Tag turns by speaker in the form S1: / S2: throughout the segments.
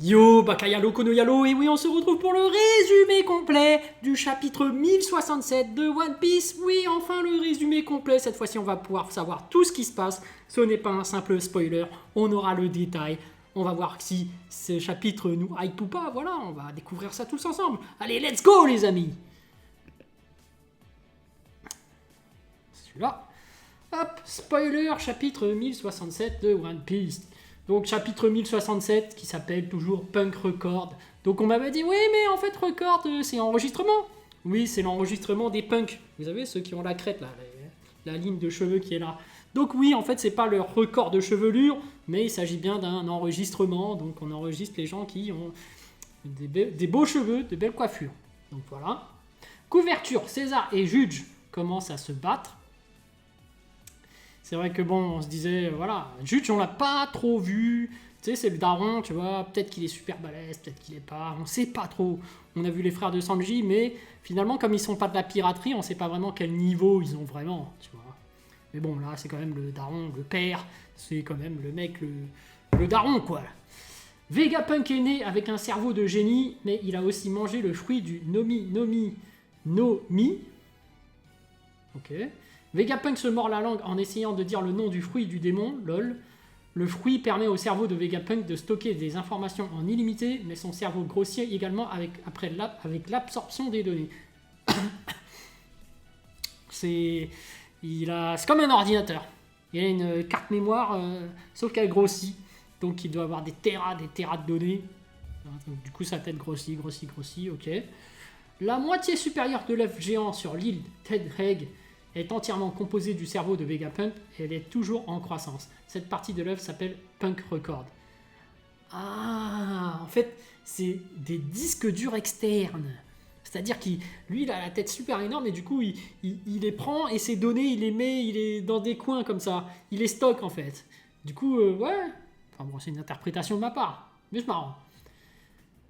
S1: Yo, Bakayalo Konoyalo, et oui, on se retrouve pour le résumé complet du chapitre 1067 de One Piece. Oui, enfin le résumé complet, cette fois-ci on va pouvoir savoir tout ce qui se passe. Ce n'est pas un simple spoiler, on aura le détail. On va voir si ce chapitre nous hype ou pas, voilà, on va découvrir ça tous ensemble. Allez, let's go les amis. Celui-là. Hop, spoiler, chapitre 1067 de One Piece. Donc chapitre 1067 qui s'appelle toujours Punk Record. Donc on m'avait dit oui mais en fait Record c'est enregistrement. Oui c'est l'enregistrement des punks. Vous savez ceux qui ont la crête là, la ligne de cheveux qui est là. Donc oui en fait c'est pas leur record de chevelure mais il s'agit bien d'un enregistrement. Donc on enregistre les gens qui ont des beaux cheveux, de belles coiffures. Donc voilà. Couverture, César et Judge commencent à se battre. C'est vrai que bon, on se disait, voilà, Judge, on l'a pas trop vu. Tu sais, c'est le daron, tu vois. Peut-être qu'il est super balèze, peut-être qu'il est pas. On sait pas trop. On a vu les frères de Sanji, mais finalement, comme ils sont pas de la piraterie, on sait pas vraiment quel niveau ils ont vraiment, tu vois. Mais bon, là, c'est quand même le daron, le père. C'est quand même le mec, le daron, quoi. Vegapunk est né avec un cerveau de génie, mais il a aussi mangé le fruit du Nomi. Ok. Vegapunk se mord la langue en essayant de dire le nom du fruit du démon, lol. Le fruit permet au cerveau de Vegapunk de stocker des informations en illimité, mais son cerveau grossit également avec l'absorption des données. C'est comme un ordinateur. Il a une carte mémoire, sauf qu'elle grossit. Donc il doit avoir des terras de données. Donc, du coup sa tête grossit, ok. La moitié supérieure de l'œuf géant sur l'île Tedreg est entièrement composée du cerveau de Vegapunk et elle est toujours en croissance. Cette partie de l'œuvre s'appelle Punk Record. Ah, en fait, c'est des disques durs externes. C'est-à-dire qu'il il a la tête super énorme et du coup, il les prend et ses données, il les met il est dans des coins comme ça. Il les stocke en fait. Du coup, ouais. Enfin bon, c'est une interprétation de ma part. Mais c'est marrant.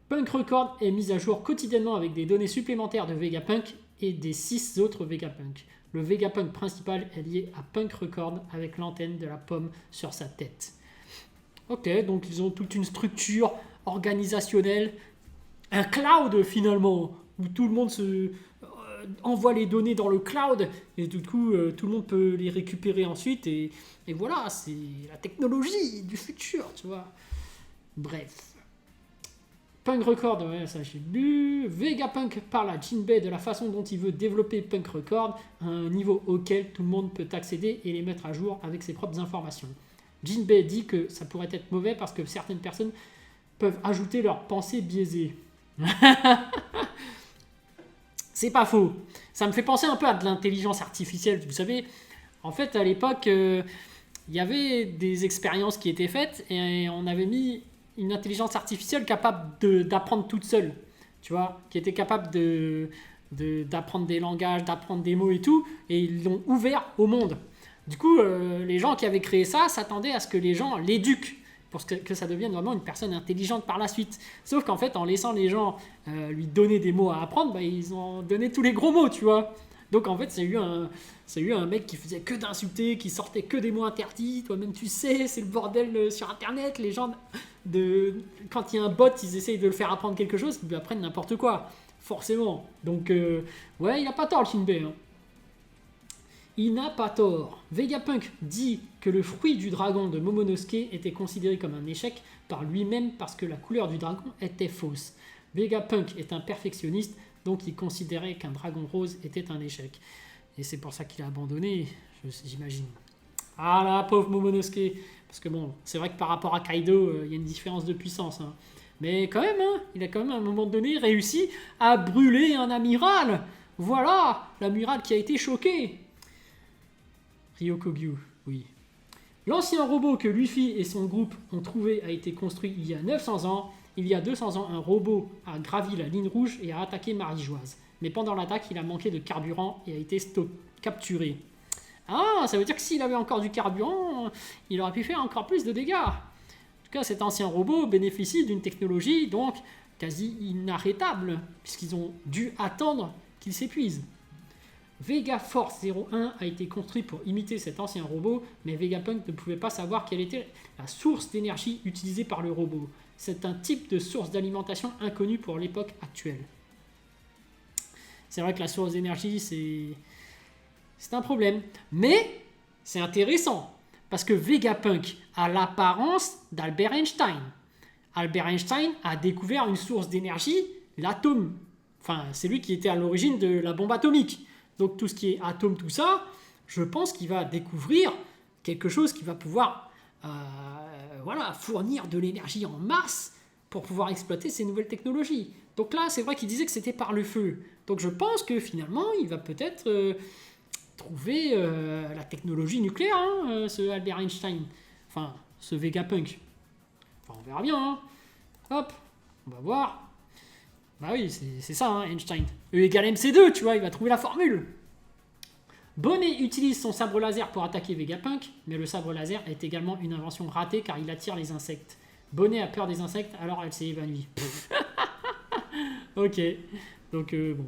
S1: Punk Record est mise à jour quotidiennement avec des données supplémentaires de Vegapunk et des 6 autres Vegapunk. Le Vegapunk principal est lié à Punk Record avec l'antenne de la pomme sur sa tête. Ok, donc ils ont toute une structure organisationnelle, un cloud finalement, où tout le monde envoie les données dans le cloud et du coup tout le monde peut les récupérer ensuite et voilà, c'est la technologie du futur, tu vois. Bref. Punk Record, ouais, ça j'ai lu. Vegapunk parle à Jinbei de la façon dont il veut développer Punk Record, à un niveau auquel tout le monde peut accéder et les mettre à jour avec ses propres informations. Jinbei dit que ça pourrait être mauvais parce que certaines personnes peuvent ajouter leurs pensées biaisées. C'est pas faux. Ça me fait penser un peu à de l'intelligence artificielle. Vous savez, en fait, à l'époque, il y avait des expériences qui étaient faites et on avait mis une intelligence artificielle capable d'apprendre toute seule, tu vois, qui était capable d'apprendre des langages, d'apprendre des mots et tout, et ils l'ont ouvert au monde. Du coup, les gens qui avaient créé ça s'attendaient à ce que les gens l'éduquent, pour que ça devienne vraiment une personne intelligente par la suite. Sauf qu'en fait, en laissant les gens lui donner des mots à apprendre, bah, ils ont donné tous les gros mots, tu vois. Donc en fait, c'est eu un mec qui faisait que d'insulter, qui sortait que des mots interdits. Toi-même, tu sais, c'est le bordel sur Internet. Les gens, quand il y a un bot, ils essayent de le faire apprendre quelque chose, ils lui apprennent n'importe quoi. Forcément. Donc, ouais, il n'a pas tort, le Shinbei. Hein. Il n'a pas tort. Vegapunk dit que le fruit du dragon de Momonosuke était considéré comme un échec par lui-même parce que la couleur du dragon était fausse. Vegapunk est un perfectionniste, donc il considérait qu'un dragon rose était un échec. Et c'est pour ça qu'il a abandonné, j'imagine. Ah là, pauvre Momonosuke. Parce que bon, c'est vrai que par rapport à Kaido, il y a une différence de puissance. Hein. Mais quand même, hein, il a quand même à un moment donné réussi à brûler un amiral. Voilà, l'amiral qui a été choqué. Ryokogyu, oui. L'ancien robot que Luffy et son groupe ont trouvé a été construit il y a 900 ans. Il y a 200 ans, un robot a gravi la ligne rouge et a attaqué Marie-Joise. Mais pendant l'attaque, il a manqué de carburant et a été capturé. Ah, ça veut dire que s'il avait encore du carburant, il aurait pu faire encore plus de dégâts. En tout cas, cet ancien robot bénéficie d'une technologie donc quasi inarrêtable, puisqu'ils ont dû attendre qu'il s'épuise. Vega Force 01 a été construit pour imiter cet ancien robot, mais Vegapunk ne pouvait pas savoir quelle était la source d'énergie utilisée par le robot. C'est un type de source d'alimentation inconnu pour l'époque actuelle. C'est vrai que la source d'énergie, c'est un problème. Mais c'est intéressant, parce que Vegapunk a l'apparence d'Albert Einstein. Albert Einstein a découvert une source d'énergie, l'atome. Enfin, c'est lui qui était à l'origine de la bombe atomique. Donc tout ce qui est atome, tout ça, je pense qu'il va découvrir quelque chose qui va pouvoir fournir de l'énergie en masse pour pouvoir exploiter ces nouvelles technologies. Donc là, c'est vrai qu'il disait que c'était par le feu. Donc je pense que finalement, il va peut-être trouver la technologie nucléaire, ce Albert Einstein. Enfin, ce Vegapunk. Enfin, on verra bien. Hein. Hop, on va voir. Bah oui, c'est ça, hein, Einstein. E égale MC2, tu vois, il va trouver la formule. Bonnet utilise son sabre laser pour attaquer Vegapunk, mais le sabre laser est également une invention ratée car il attire les insectes. Bonnet a peur des insectes, alors elle s'est évanouie. Ok, donc bon,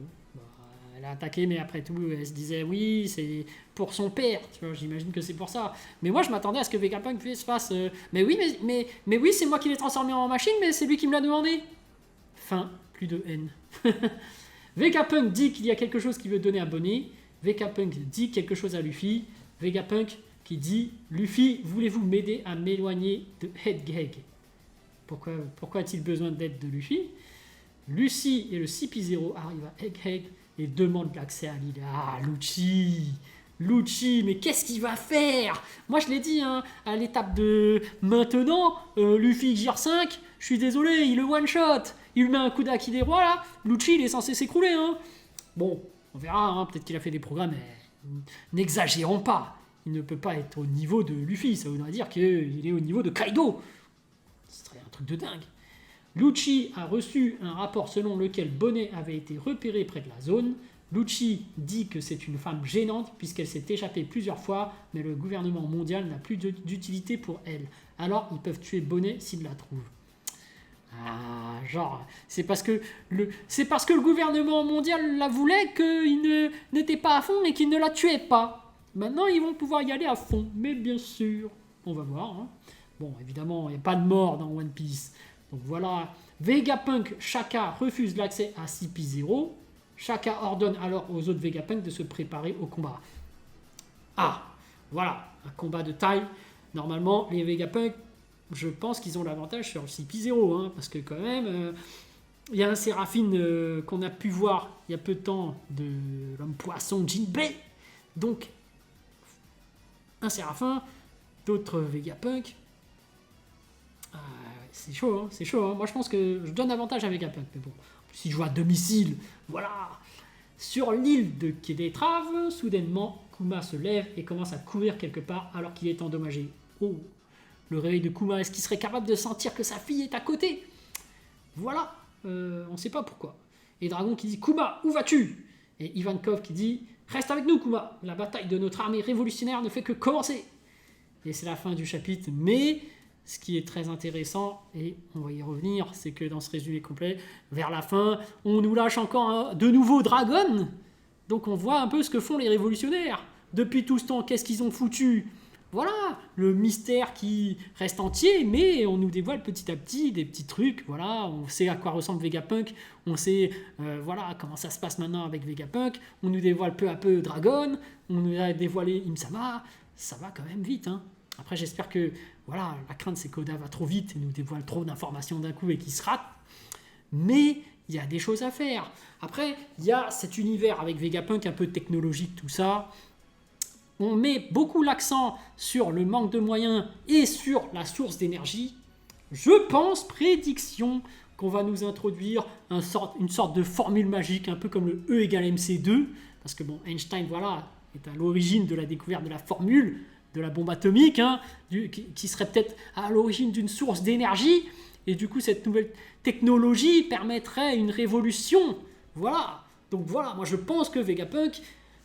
S1: elle a attaqué, mais après tout, elle se disait oui, c'est pour son père, tu vois, j'imagine que c'est pour ça. Mais moi, je m'attendais à ce que Vegapunk se fasse mais oui, c'est moi qui l'ai transformé en machine, mais c'est lui qui me l'a demandé. Fin, plus de haine. Vegapunk dit qu'il y a quelque chose qu'il veut donner à Bonnet. Vegapunk dit quelque chose à Luffy. Vegapunk qui dit Luffy, voulez-vous m'aider à m'éloigner de Egghead? Pourquoi a-t-il besoin d'aide de Luffy? Lucy et le CP0 arrivent à Egghead et demandent l'accès à l'île. Ah, Lucci, mais qu'est-ce qu'il va faire? Moi, je l'ai dit, hein, à l'étape de maintenant, Luffy Gear 5, je suis désolé, il le one-shot. Il lui met un coup d'Aki des rois, là. Lucci, il est censé s'écrouler. Hein. Bon, on verra, hein, peut-être qu'il a fait des programmes, mais n'exagérons pas. Il ne peut pas être au niveau de Luffy, ça voudrait dire qu'il est au niveau de Kaido. Ce serait un truc de dingue. Lucci a reçu un rapport selon lequel Bonnet avait été repéré près de la zone. Lucci dit que c'est une femme gênante puisqu'elle s'est échappée plusieurs fois, mais le gouvernement mondial n'a plus d'utilité pour elle. Alors ils peuvent tuer Bonnet s'ils la trouvent. Ah, genre, c'est parce que le gouvernement mondial la voulait qu'il n'était pas à fond et qu'il ne la tuait pas. Maintenant, ils vont pouvoir y aller à fond. Mais bien sûr, on va voir. Hein. Bon, évidemment, il n'y a pas de mort dans One Piece. Donc voilà, Vegapunk, Shaka refuse l'accès à CP0. Shaka ordonne alors aux autres Vegapunk de se préparer au combat. Ah, voilà, un combat de taille. Normalement, les Vegapunk, je pense qu'ils ont l'avantage sur le CP0, hein, parce que quand même, il y a un Séraphine qu'on a pu voir il y a peu de temps de l'homme poisson Jinbei. Donc, un Séraphin, d'autres Vegapunk. C'est chaud, hein, c'est chaud. Hein. Moi, je pense que je donne avantage à Vegapunk. Mais bon, si je joue à domicile, voilà. Sur l'île de Kédetrave, soudainement, Kuma se lève et commence à courir quelque part alors qu'il est endommagé. Oh, le réveil de Kuma, est-ce qu'il serait capable de sentir que sa fille est à côté? Voilà, on ne sait pas pourquoi. Et Dragon qui dit Kuma, où vas-tu? Et Ivankov qui dit reste avec nous, Kuma. La bataille de notre armée révolutionnaire ne fait que commencer. Et c'est la fin du chapitre, mais ce qui est très intéressant, et on va y revenir, c'est que dans ce résumé complet, vers la fin, on nous lâche encore de nouveau Dragon. Donc on voit un peu ce que font les révolutionnaires. Depuis tout ce temps, qu'est-ce qu'ils ont foutu? Voilà, le mystère qui reste entier, mais on nous dévoile petit à petit des petits trucs. Voilà, on sait à quoi ressemble Vegapunk, on sait voilà comment ça se passe maintenant avec Vegapunk. On nous dévoile peu à peu Dragon, on nous a dévoilé Imsama. Ça va quand même vite, hein. Après, j'espère que voilà, la crainte, c'est qu'Oda va trop vite et nous dévoile trop d'informations d'un coup et qu'il se rate. Mais il y a des choses à faire. Après, il y a cet univers avec Vegapunk un peu technologique, tout ça. On met beaucoup l'accent sur le manque de moyens et sur la source d'énergie. Je pense, prédiction, qu'on va nous introduire une sorte de formule magique, un peu comme le E égale MC2. Parce que bon, Einstein, voilà, est à l'origine de la découverte de la formule de la bombe atomique, hein, qui serait peut-être à l'origine d'une source d'énergie, et du coup cette nouvelle technologie permettrait une révolution. Voilà, donc voilà, moi je pense que Vegapunk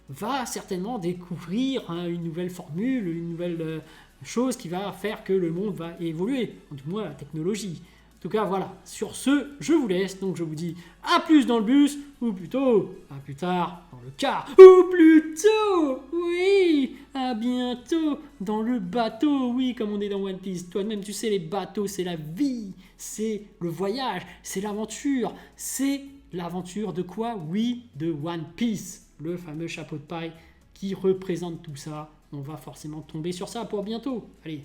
S1: va certainement découvrir une nouvelle formule, une nouvelle chose qui va faire que le monde va évoluer, du moins la technologie. tout cas, voilà. Sur ce, je vous laisse. Donc, je vous dis à plus dans le bus, ou plutôt à plus tard dans le car, ou plutôt, oui, à bientôt dans le bateau. Oui, comme on est dans One Piece. Toi-même, tu sais, les bateaux, c'est la vie, c'est le voyage, c'est l'aventure. C'est l'aventure de quoi? Oui, de One Piece. Le fameux chapeau de paille qui représente tout ça. On va forcément tomber sur ça pour bientôt. Allez,